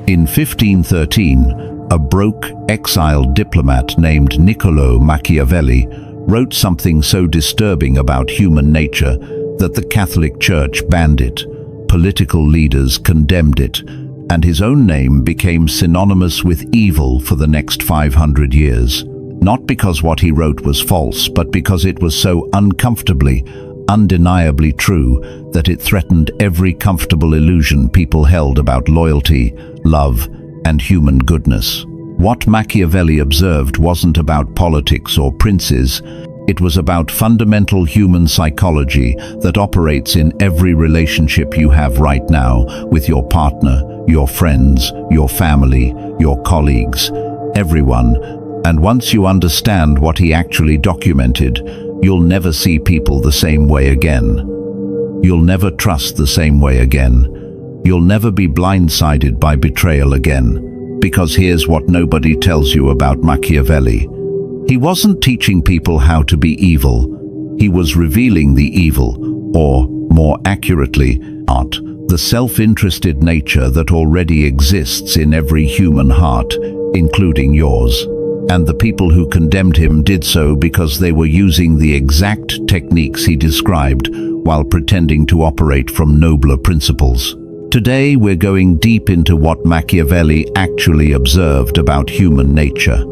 In 1513, a broke, exiled diplomat named Niccolo Machiavelli wrote something so disturbing about human nature that the Catholic Church banned it, political leaders condemned it, and his own name became synonymous with evil for the next 500 years. Not because what he wrote was false, but because it was so uncomfortably, undeniably true that it threatened every comfortable illusion people held about loyalty, love, and human goodness. What Machiavelli observed wasn't about politics or princes. It was about fundamental human psychology that operates in every relationship you have right now with your partner, your friends, your family, your colleagues, everyone. And once you understand what he actually documented, you'll never see people the same way again. You'll never trust the same way again. You'll never be blindsided by betrayal again. Because here's what nobody tells you about Machiavelli. He wasn't teaching people how to be evil. He was revealing the evil, or, more accurately, the self-interested nature that already exists in every human heart, including yours. And the people who condemned him did so because they were using the exact techniques he described while pretending to operate from nobler principles. Today we're going deep into what Machiavelli actually observed about human nature.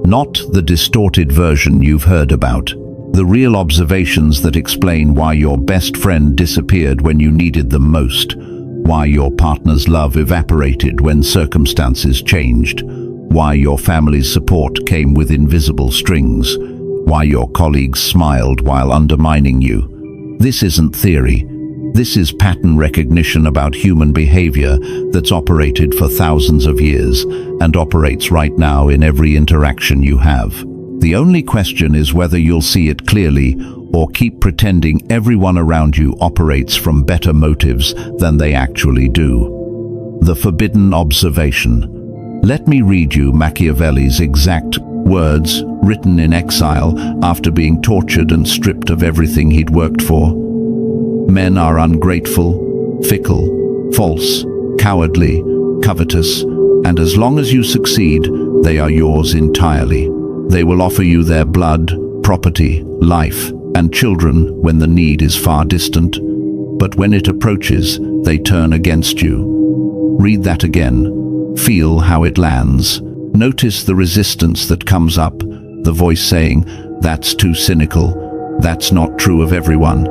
Not the distorted version you've heard about. The real observations that explain why your best friend disappeared when you needed them most. Why your partner's love evaporated when circumstances changed. Why your family's support came with invisible strings. Why your colleagues smiled while undermining you. This isn't theory. This is pattern recognition about human behavior that's operated for thousands of years and operates right now in every interaction you have. The only question is whether you'll see it clearly or keep pretending everyone around you operates from better motives than they actually do. The forbidden observation. Let me read you Machiavelli's exact words, written in exile after being tortured and stripped of everything he'd worked for. Men are ungrateful, fickle, false, cowardly, covetous, and as long as you succeed, they are yours entirely. They will offer you their blood, property, life, and children when the need is far distant, but when it approaches, they turn against you. Read that again. Feel how it lands. Notice the resistance that comes up, the voice saying, "That's too cynical. That's not true of everyone.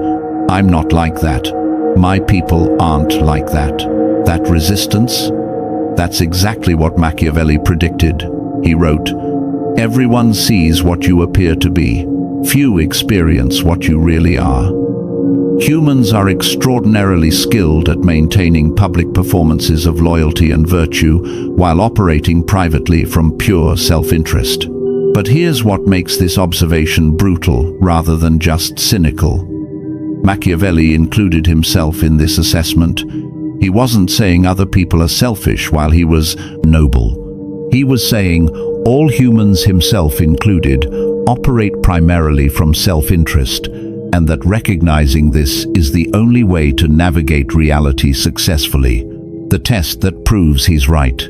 I'm not like that. My people aren't like that." That resistance? That's exactly what Machiavelli predicted. He wrote, "Everyone sees what you appear to be. Few experience what you really are." Humans are extraordinarily skilled at maintaining public performances of loyalty and virtue while operating privately from pure self-interest. But here's what makes this observation brutal rather than just cynical. Machiavelli included himself in this assessment. He wasn't saying other people are selfish while he was noble. He was saying all humans, himself included, operate primarily from self-interest, and that recognizing this is the only way to navigate reality successfully, the test that proves he's right.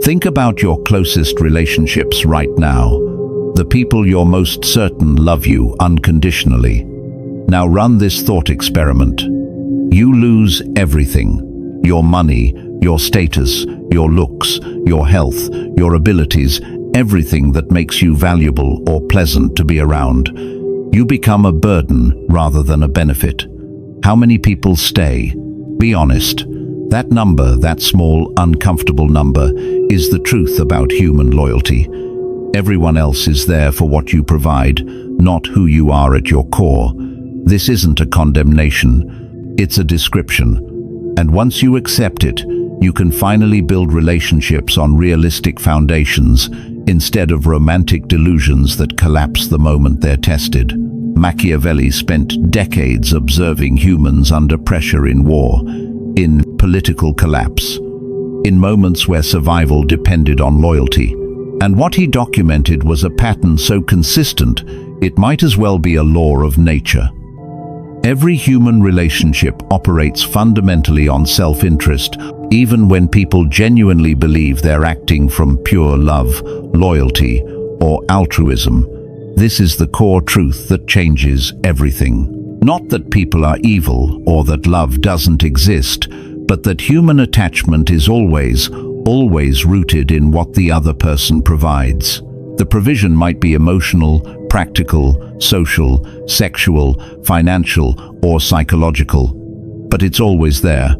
Think about your closest relationships right now, the people you're most certain love you unconditionally. Now run this thought experiment. You lose everything. Your money, your status, your looks, your health, your abilities, everything that makes you valuable or pleasant to be around. You become a burden rather than a benefit. How many people stay? Be honest. That number, that small, uncomfortable number, is the truth about human loyalty. Everyone else is there for what you provide, not who you are at your core. This isn't a condemnation, it's a description. And once you accept it, you can finally build relationships on realistic foundations instead of romantic delusions that collapse the moment they're tested. Machiavelli spent decades observing humans under pressure in war, in political collapse, in moments where survival depended on loyalty. And what he documented was a pattern so consistent, it might as well be a law of nature. Every human relationship operates fundamentally on self-interest, even when people genuinely believe they're acting from pure love, loyalty, or altruism. This is the core truth that changes everything. Not that people are evil or that love doesn't exist, but that human attachment is always rooted in what the other person provides. The provision might be emotional, practical, social, sexual, financial, or psychological, but it's always there.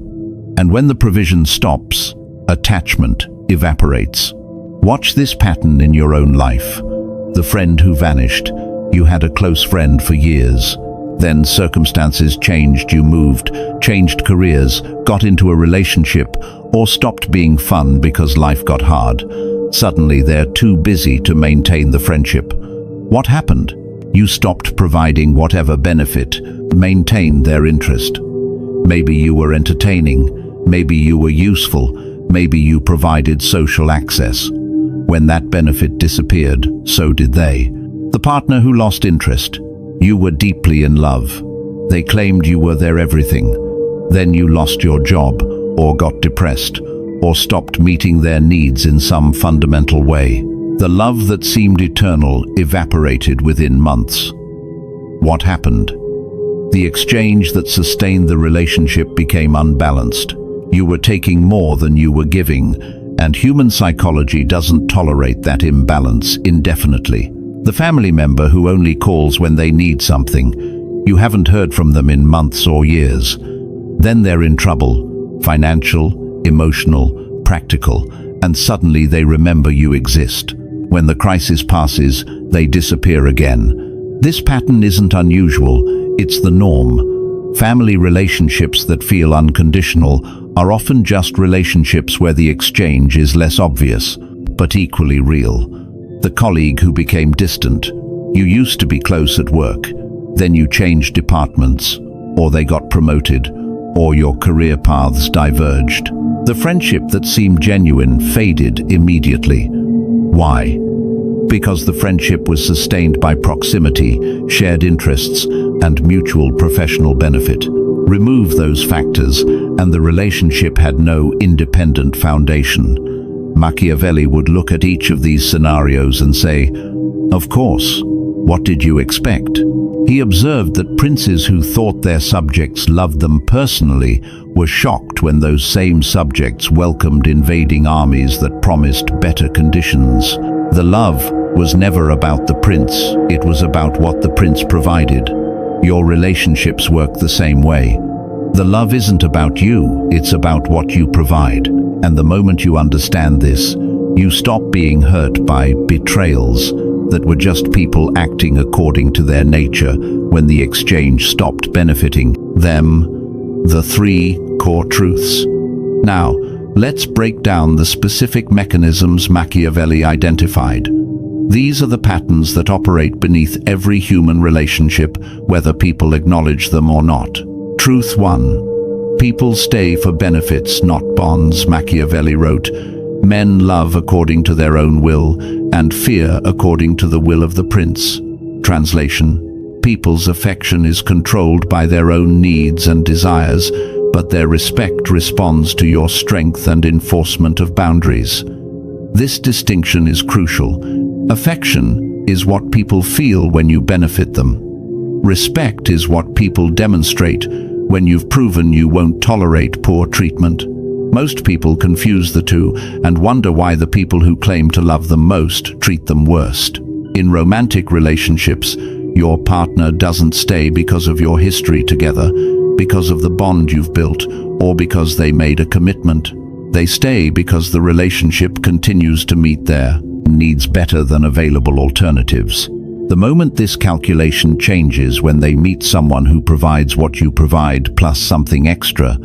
And when the provision stops, attachment evaporates. Watch this pattern in your own life. The friend who vanished. You had a close friend for years. Then circumstances changed, you moved, changed careers, got into a relationship, or stopped being fun because life got hard. Suddenly they're too busy to maintain the friendship. What happened? You stopped providing whatever benefit maintained their interest. Maybe you were entertaining, maybe you were useful, maybe you provided social access. When that benefit disappeared, so did they. The partner who lost interest. You were deeply in love. They claimed you were their everything. Then you lost your job, or got depressed, or stopped meeting their needs in some fundamental way. The love that seemed eternal evaporated within months. What happened? The exchange that sustained the relationship became unbalanced. You were taking more than you were giving, and human psychology doesn't tolerate that imbalance indefinitely. The family member who only calls when they need something. You haven't heard from them in months or years. Then they're in trouble, financial, emotional, practical, and suddenly they remember you exist. When the crisis passes, they disappear again. This pattern isn't unusual, it's the norm. Family relationships that feel unconditional are often just relationships where the exchange is less obvious, but equally real. The colleague who became distant. You used to be close at work, then you changed departments, or they got promoted, or your career paths diverged. The friendship that seemed genuine faded immediately. Why? Because the friendship was sustained by proximity, shared interests, and mutual professional benefit. Remove those factors, and the relationship had no independent foundation. Machiavelli would look at each of these scenarios and say, "Of course, what did you expect?" He observed that princes who thought their subjects loved them personally were shocked when those same subjects welcomed invading armies that promised better conditions. The love was never about the prince, it was about what the prince provided. Your relationships work the same way. The love isn't about you, it's about what you provide. And the moment you understand this, you stop being hurt by betrayals that were just people acting according to their nature when the exchange stopped benefiting them. The 3 core truths. Now, let's break down the specific mechanisms Machiavelli identified. These are the patterns that operate beneath every human relationship, whether people acknowledge them or not. Truth 1. People stay for benefits, not bonds, Machiavelli wrote. Men love according to their own will, and fear according to the will of the prince. Translation: people's affection is controlled by their own needs and desires, but their respect responds to your strength and enforcement of boundaries. This distinction is crucial. Affection is what people feel when you benefit them. Respect is what people demonstrate when you've proven you won't tolerate poor treatment. Most people confuse the two and wonder why the people who claim to love them most treat them worst. In romantic relationships, your partner doesn't stay because of your history together, because of the bond you've built, or because they made a commitment. They stay because the relationship continues to meet their needs better than available alternatives. The moment this calculation changes when they meet someone who provides what you provide plus something extra,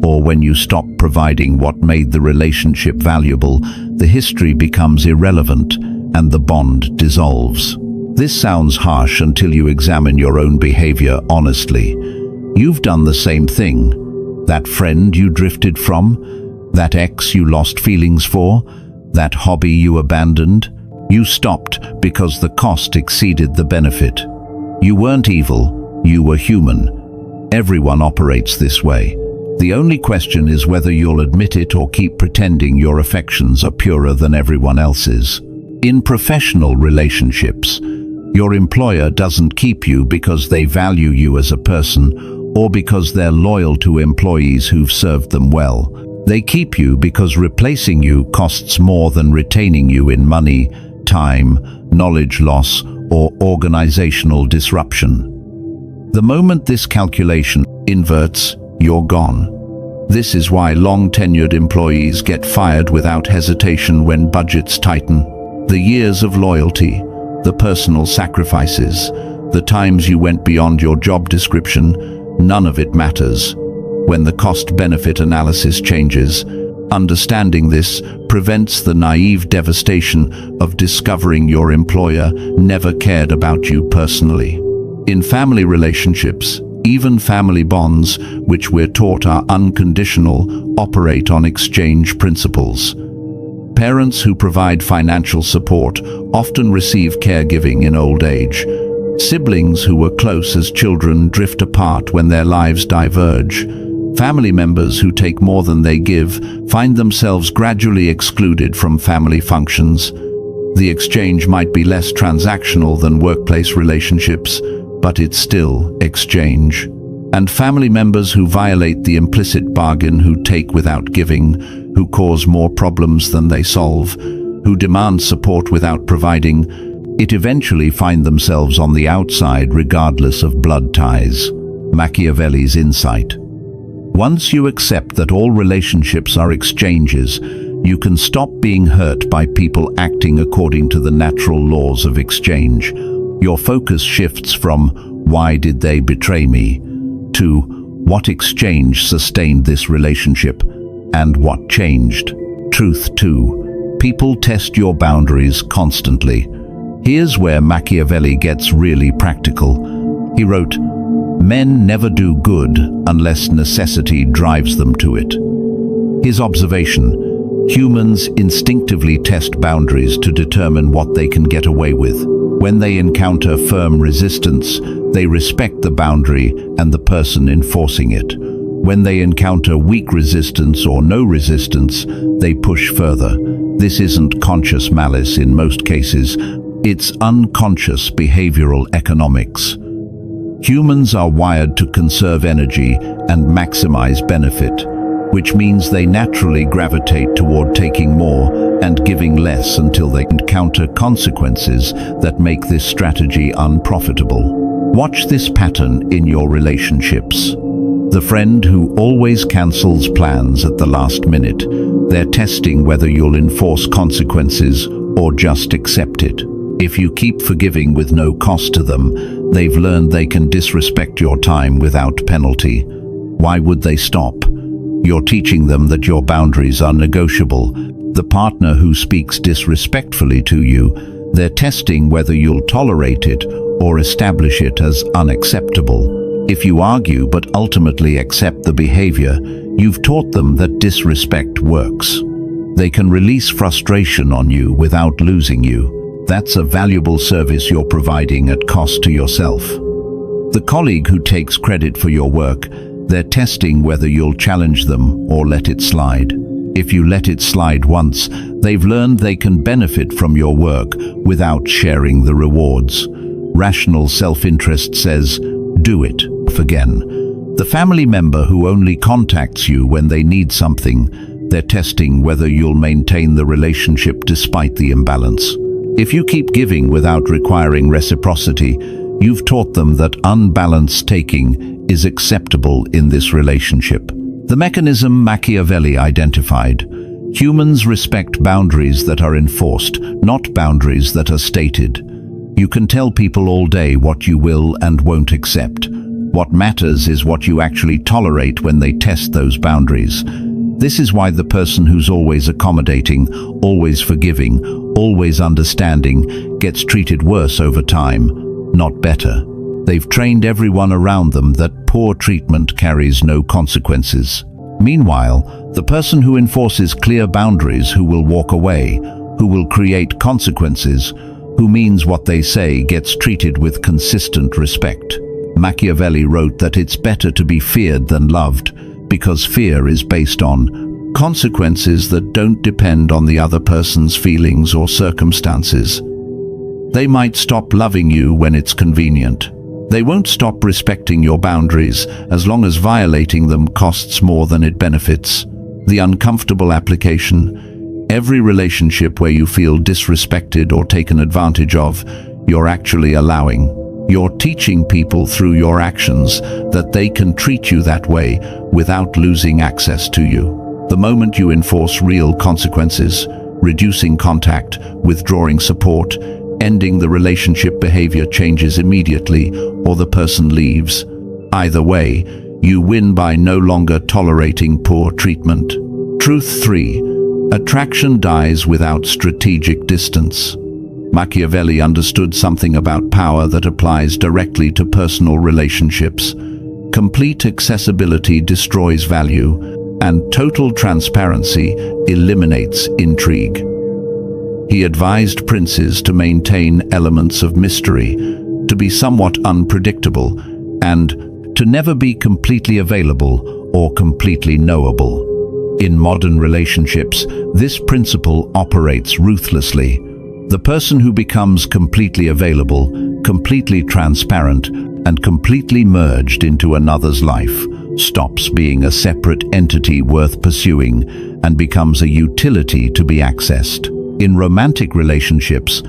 or when you stop providing what made the relationship valuable, the history becomes irrelevant and the bond dissolves. This sounds harsh until you examine your own behavior honestly. You've done the same thing. That friend you drifted from, that ex you lost feelings for, that hobby you abandoned, you stopped because the cost exceeded the benefit. You weren't evil, you were human. Everyone operates this way. The only question is whether you'll admit it or keep pretending your affections are purer than everyone else's. In professional relationships, your employer doesn't keep you because they value you as a person or because they're loyal to employees who've served them well. They keep you because replacing you costs more than retaining you in money, time, knowledge loss, or organizational disruption. The moment this calculation inverts, you're gone. This is why long-tenured employees get fired without hesitation when budgets tighten. The years of loyalty, the personal sacrifices, the times you went beyond your job description, none of it matters. When the cost-benefit analysis changes, understanding this prevents the naive devastation of discovering your employer never cared about you personally. In family relationships, even family bonds, which we're taught are unconditional, operate on exchange principles. Parents who provide financial support often receive caregiving in old age. Siblings who were close as children drift apart when their lives diverge. Family members who take more than they give find themselves gradually excluded from family functions. The exchange might be less transactional than workplace relationships, but it's still exchange. And family members who violate the implicit bargain, who take without giving, who cause more problems than they solve, who demand support without providing, it eventually find themselves on the outside regardless of blood ties. Machiavelli's insight. Once you accept that all relationships are exchanges, you can stop being hurt by people acting according to the natural laws of exchange. Your focus shifts from "why did they betray me?" to "what exchange sustained this relationship and what changed?" Truth 2. People test your boundaries constantly. Here's where Machiavelli gets really practical. He wrote, "Men never do good unless necessity drives them to it." His observation: humans instinctively test boundaries to determine what they can get away with. When they encounter firm resistance, they respect the boundary and the person enforcing it. When they encounter weak resistance or no resistance, they push further. This isn't conscious malice in most cases. It's unconscious behavioral economics. Humans are wired to conserve energy and maximize benefit, which means they naturally gravitate toward taking more and giving less until they encounter consequences that make this strategy unprofitable. Watch this pattern in your relationships. The friend who always cancels plans at the last minute. They're testing whether you'll enforce consequences or just accept it. If you keep forgiving with no cost to them, they've learned they can disrespect your time without penalty. Why would they stop? You're teaching them that your boundaries are negotiable. The partner who speaks disrespectfully to you, they're testing whether you'll tolerate it or establish it as unacceptable. If you argue but ultimately accept the behavior, you've taught them that disrespect works. They can release frustration on you without losing you. That's a valuable service you're providing at cost to yourself. The colleague who takes credit for your work, they're testing whether you'll challenge them or let it slide. If you let it slide once, they've learned they can benefit from your work without sharing the rewards. Rational self-interest says, do it again. The family member who only contacts you when they need something, they're testing whether you'll maintain the relationship despite the imbalance. If you keep giving without requiring reciprocity, you've taught them that unbalanced taking is acceptable in this relationship. The mechanism Machiavelli identified. Humans respect boundaries that are enforced, not boundaries that are stated. You can tell people all day what you will and won't accept. What matters is what you actually tolerate when they test those boundaries. This is why the person who's always accommodating, always forgiving, always understanding gets treated worse over time, not better. They've trained everyone around them that poor treatment carries no consequences. Meanwhile, the person who enforces clear boundaries, who will walk away, who will create consequences, who means what they say, gets treated with consistent respect. Machiavelli wrote that it's better to be feared than loved, because fear is based on consequences that don't depend on the other person's feelings or circumstances. They might stop loving you when it's convenient. They won't stop respecting your boundaries as long as violating them costs more than it benefits. The uncomfortable application: every relationship where you feel disrespected or taken advantage of, you're actually allowing. You're teaching people through your actions that they can treat you that way without losing access to you. The moment you enforce real consequences, reducing contact, withdrawing support, ending the relationship, behavior changes immediately or the person leaves. Either way, you win by no longer tolerating poor treatment. Truth 3. Attraction dies without strategic distance. Machiavelli understood something about power that applies directly to personal relationships. Complete accessibility destroys value, and total transparency eliminates intrigue. He advised princes to maintain elements of mystery, to be somewhat unpredictable, and to never be completely available or completely knowable. In modern relationships, this principle operates ruthlessly. The person who becomes completely available, completely transparent, and completely merged into another's life stops being a separate entity worth pursuing and becomes a utility to be accessed. In romantic relationships,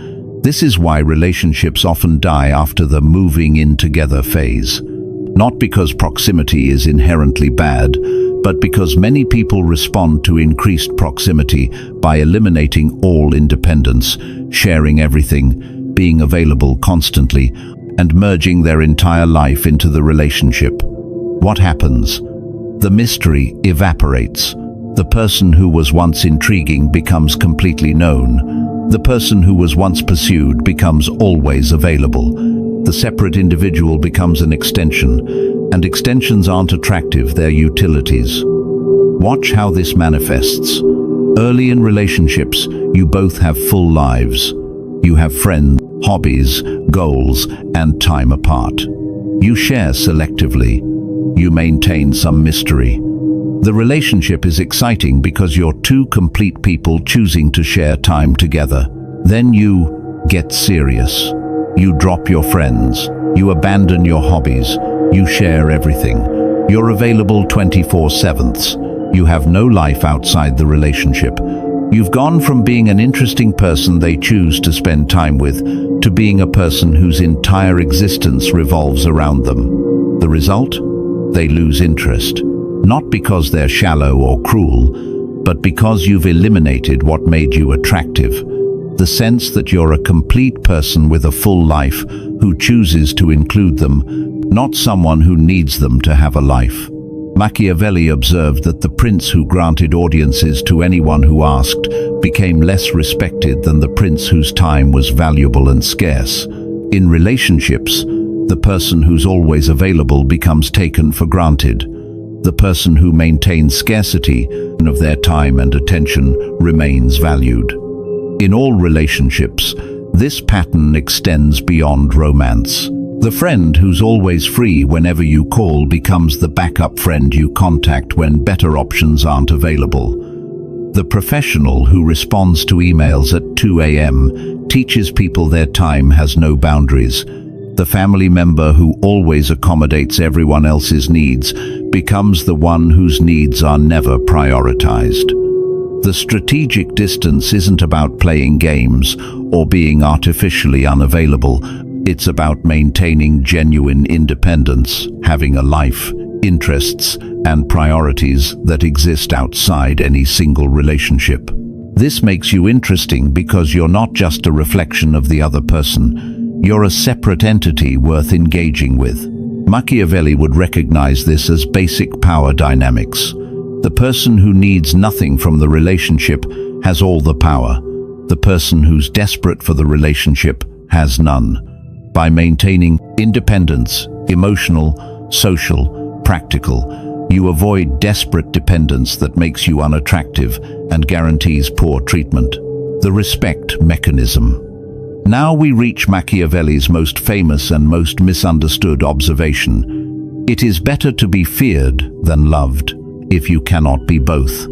this is why relationships often die after the moving in together phase. Not because proximity is inherently bad, but because many people respond to increased proximity by eliminating all independence, sharing everything, being available constantly, and merging their entire life into the relationship. What happens? The mystery evaporates. The person who was once intriguing becomes completely known. The person who was once pursued becomes always available. The separate individual becomes an extension, and extensions aren't attractive, they're utilities. Watch how this manifests. Early in relationships, you both have full lives. You have friends, hobbies, goals, and time apart. You share selectively. You maintain some mystery. The relationship is exciting because you're two complete people choosing to share time together. Then you get serious. You drop your friends. You abandon your hobbies. You share everything. You're available 24/7. You have no life outside the relationship. You've gone from being an interesting person they choose to spend time with to being a person whose entire existence revolves around them. The result? They lose interest. Not because they're shallow or cruel, but because you've eliminated what made you attractive. The sense that you're a complete person with a full life who chooses to include them, not someone who needs them to have a life. Machiavelli observed that the prince who granted audiences to anyone who asked became less respected than the prince whose time was valuable and scarce. In relationships, the person who's always available becomes taken for granted. The person who maintains scarcity of their time and attention remains valued. In all relationships, this pattern extends beyond romance. The friend who's always free whenever you call becomes the backup friend you contact when better options aren't available. The professional who responds to emails at 2 a.m. teaches people their time has no boundaries. The family member who always accommodates everyone else's needs becomes the one whose needs are never prioritized. The strategic distance isn't about playing games or being artificially unavailable. It's about maintaining genuine independence, having a life, interests, and priorities that exist outside any single relationship. This makes you interesting because you're not just a reflection of the other person. You're a separate entity worth engaging with. Machiavelli would recognize this as basic power dynamics. The person who needs nothing from the relationship has all the power. The person who's desperate for the relationship has none. By maintaining independence, emotional, social, practical, you avoid desperate dependence that makes you unattractive and guarantees poor treatment. The respect mechanism. Now we reach Machiavelli's most famous and most misunderstood observation. It is better to be feared than loved. if you cannot be both.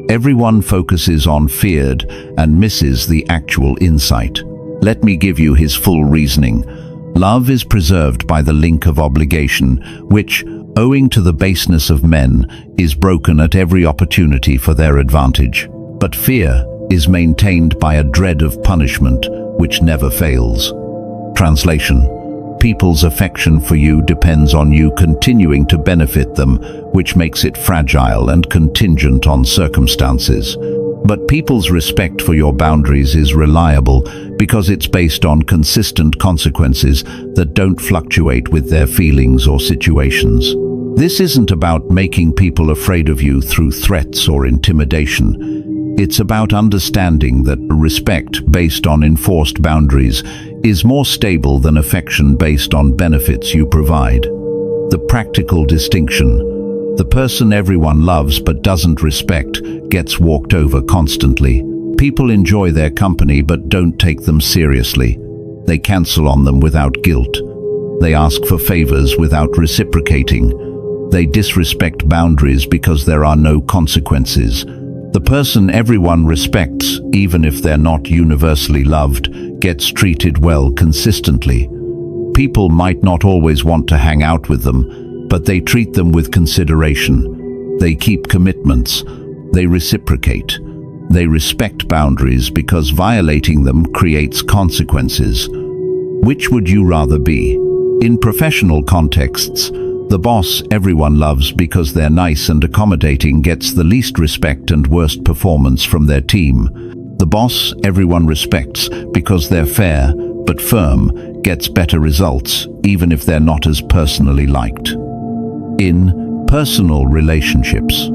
Everyone focuses on feared and misses the actual insight. Let me give you his full reasoning. Love is preserved by the link of obligation, which, owing to the baseness of men, is broken at every opportunity for their advantage. But fear is maintained by a dread of punishment, which never fails. Translation: people's affection for you depends on you continuing to benefit them, which makes it fragile and contingent on circumstances. But people's respect for your boundaries is reliable because it's based on consistent consequences that don't fluctuate with their feelings or situations. This isn't about making people afraid of you through threats or intimidation. It's about understanding that respect based on enforced boundaries is more stable than affection based on benefits you provide. The practical distinction: the person everyone loves but doesn't respect gets walked over constantly. People enjoy their company but don't take them seriously. They cancel on them without guilt. They ask for favors without reciprocating. They disrespect boundaries because there are no consequences. The person everyone respects, even if they're not universally loved, gets treated well consistently. People might not always want to hang out with them, but they treat them with consideration. They keep commitments. They reciprocate. They respect boundaries because violating them creates consequences. Which would you rather be? In professional contexts, the boss everyone loves because they're nice and accommodating gets the least respect and worst performance from their team. The boss everyone respects because they're fair but firm gets better results, even if they're not as personally liked. In personal relationships,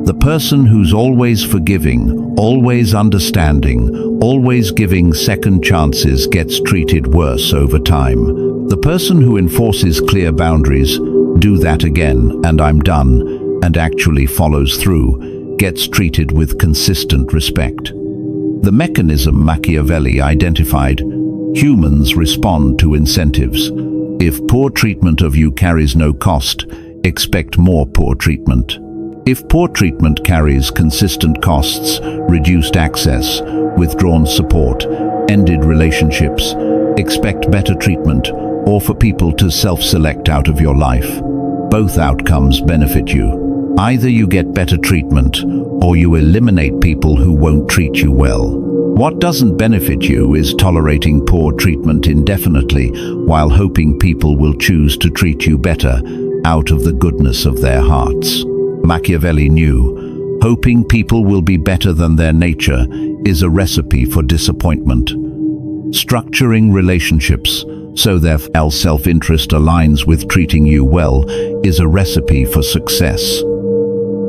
the person who's always forgiving, always understanding, always giving second chances gets treated worse over time. The person who enforces clear boundaries, do that again and I'm done, and actually follows through, gets treated with consistent respect. The mechanism Machiavelli identified: humans respond to incentives. If poor treatment of you carries no cost, expect more poor treatment. If poor treatment carries consistent costs, reduced access, withdrawn support, ended relationships, expect better treatment, or for people to self-select out of your life. Both outcomes benefit you. Either you get better treatment, or you eliminate people who won't treat you well. What doesn't benefit you is tolerating poor treatment indefinitely while hoping people will choose to treat you better out of the goodness of their hearts. Machiavelli knew, hoping people will be better than their nature is a recipe for disappointment. Structuring relationships so their self-interest aligns with treating you well is a recipe for success.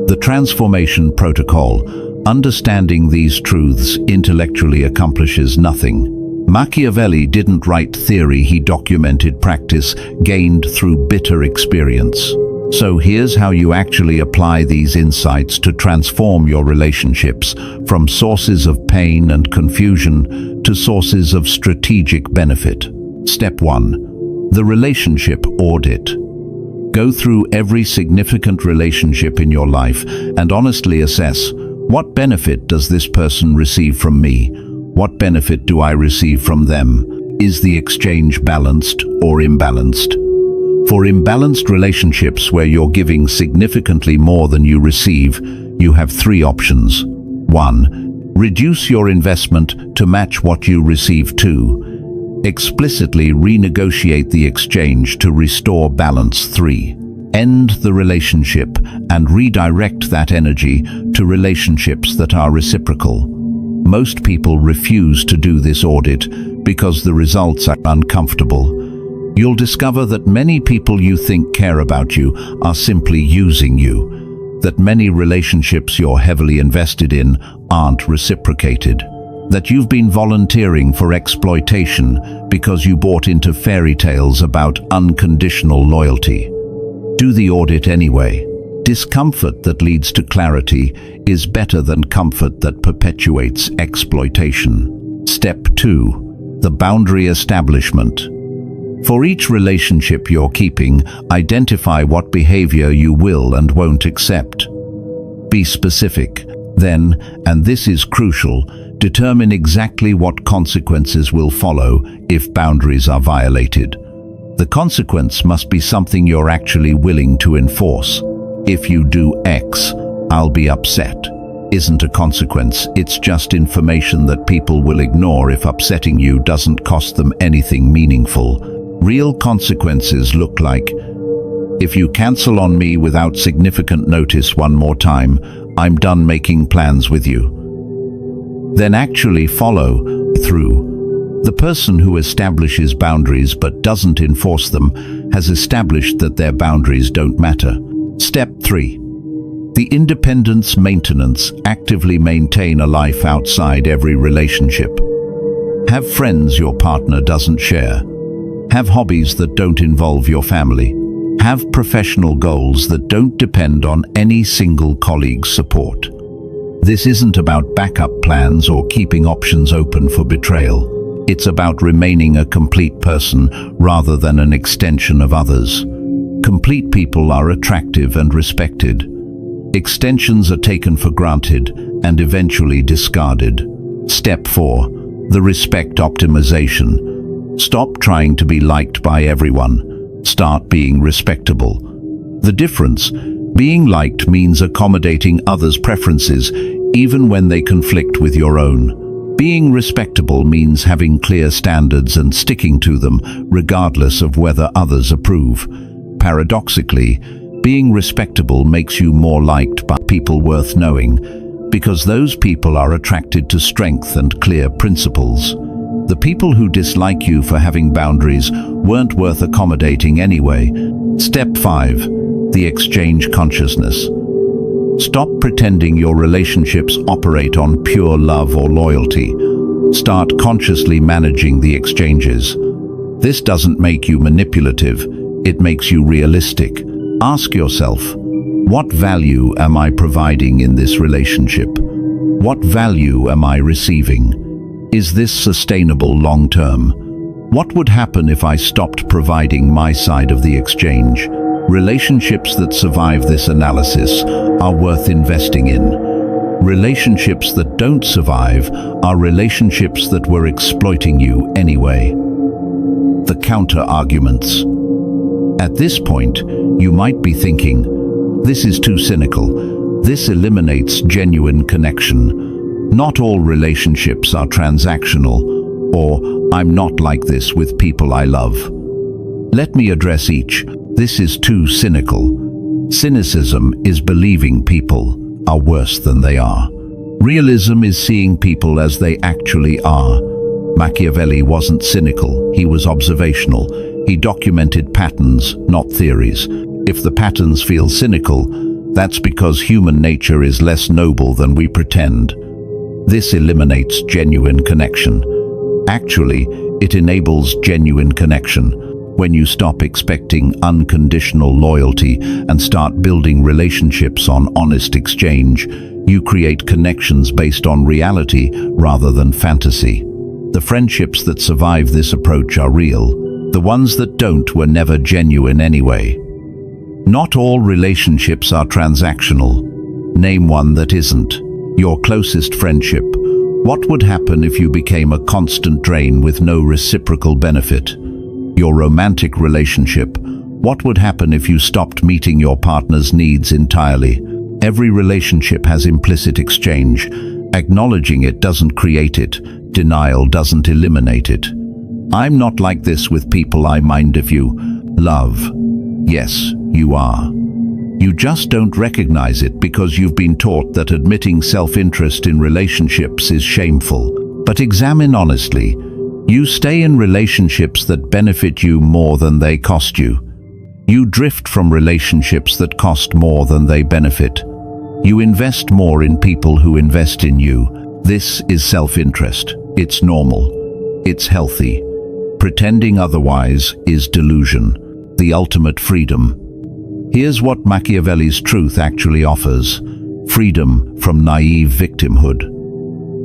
The transformation protocol: understanding these truths intellectually accomplishes nothing. Machiavelli didn't write theory, he documented practice gained through bitter experience. So here's how you actually apply these insights to transform your relationships from sources of pain and confusion to sources of strategic benefit. Step 1. The relationship audit. Go through every significant relationship in your life and honestly assess: what benefit does this person receive from me? What benefit do I receive from them? Is the exchange balanced or imbalanced? For imbalanced relationships where you're giving significantly more than you receive, you have 3 options. 1. Reduce your investment to match what you receive. 2. Explicitly renegotiate the exchange to restore balance. 3. End the relationship and redirect that energy to relationships that are reciprocal. Most people refuse to do this audit because the results are uncomfortable. You'll discover that many people you think care about you are simply using you, that many relationships you're heavily invested in aren't reciprocated, that you've been volunteering for exploitation because you bought into fairy tales about unconditional loyalty. Do the audit anyway. Discomfort that leads to clarity is better than comfort that perpetuates exploitation. Step 2. The boundary establishment. For each relationship you're keeping, identify what behavior you will and won't accept. Be specific. Then, and this is crucial, determine exactly what consequences will follow if boundaries are violated. The consequence must be something you're actually willing to enforce. If you do X, I'll be upset. Isn't a consequence, it's just information that people will ignore if upsetting you doesn't cost them anything meaningful. Real consequences look like, if you cancel on me without significant notice one more time, I'm done making plans with you. Then actually follow through. The person who establishes boundaries but doesn't enforce them has established that their boundaries don't matter. Step 3. The independence maintenance. Actively maintain a life outside every relationship. Have friends your partner doesn't share. Have hobbies that don't involve your family. Have professional goals that don't depend on any single colleague's support. This isn't about backup plans or keeping options open for betrayal. It's about remaining a complete person rather than an extension of others. Complete people are attractive and respected. Extensions are taken for granted and eventually discarded. Step 4. The respect optimization. Stop trying to be liked by everyone. Start being respectable. The difference: being liked means accommodating others' preferences even when they conflict with your own. Being respectable means having clear standards and sticking to them regardless of whether others approve. Paradoxically, being respectable makes you more liked by people worth knowing, because those people are attracted to strength and clear principles. The people who dislike you for having boundaries weren't worth accommodating anyway. Step 5. The exchange consciousness. Stop pretending your relationships operate on pure love or loyalty. Start consciously managing the exchanges. This doesn't make you manipulative, it makes you realistic. Ask yourself, what value am I providing in this relationship? What value am I receiving? Is this sustainable long-term? What would happen if I stopped providing my side of the exchange? Relationships that survive this analysis are worth investing in. Relationships that don't survive are relationships that were exploiting you anyway. The counter-arguments. At this point, you might be thinking, this is too cynical. This eliminates genuine connection. Not all relationships are transactional, or I'm not like this with people I love. Let me address each. This is too cynical. Cynicism is believing people are worse than they are. Realism is seeing people as they actually are. Machiavelli wasn't cynical, he was observational. He documented patterns, not theories. If the patterns feel cynical, that's because human nature is less noble than we pretend. This eliminates genuine connection. Actually, it enables genuine connection. When you stop expecting unconditional loyalty and start building relationships on honest exchange, you create connections based on reality rather than fantasy. The friendships that survive this approach are real. The ones that don't were never genuine anyway. Not all relationships are transactional. Name one that isn't. Your closest friendship. What would happen if you became a constant drain with no reciprocal benefit? Your romantic relationship. What would happen if you stopped meeting your partner's needs entirely? Every relationship has implicit exchange. Acknowledging it doesn't create it. Denial doesn't eliminate it. I'm not like this with people I mind if you love. Yes, you are. You just don't recognize it because you've been taught that admitting self-interest in relationships is shameful. But examine honestly. You stay in relationships that benefit you more than they cost you. You drift from relationships that cost more than they benefit. You invest more in people who invest in you. This is self-interest. It's normal. It's healthy. Pretending otherwise is delusion, the ultimate freedom. Here's what Machiavelli's truth actually offers: freedom from naive victimhood.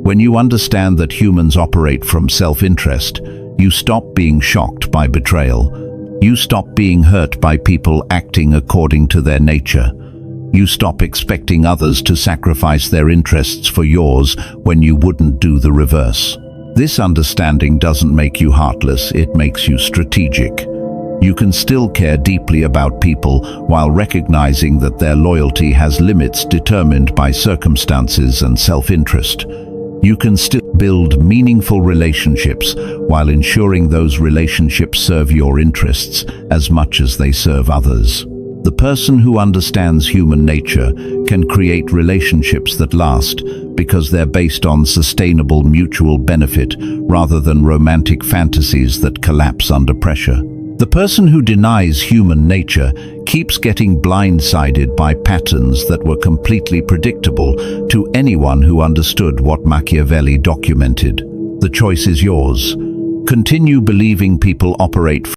When you understand that humans operate from self-interest, you stop being shocked by betrayal. You stop being hurt by people acting according to their nature. You stop expecting others to sacrifice their interests for yours when you wouldn't do the reverse. This understanding doesn't make you heartless, it makes you strategic. You can still care deeply about people while recognizing that their loyalty has limits determined by circumstances and self-interest. You can still build meaningful relationships while ensuring those relationships serve your interests as much as they serve others. The person who understands human nature can create relationships that last because they're based on sustainable mutual benefit rather than romantic fantasies that collapse under pressure. The person who denies human nature keeps getting blindsided by patterns that were completely predictable to anyone who understood what Machiavelli documented. The choice is yours. Continue believing people operate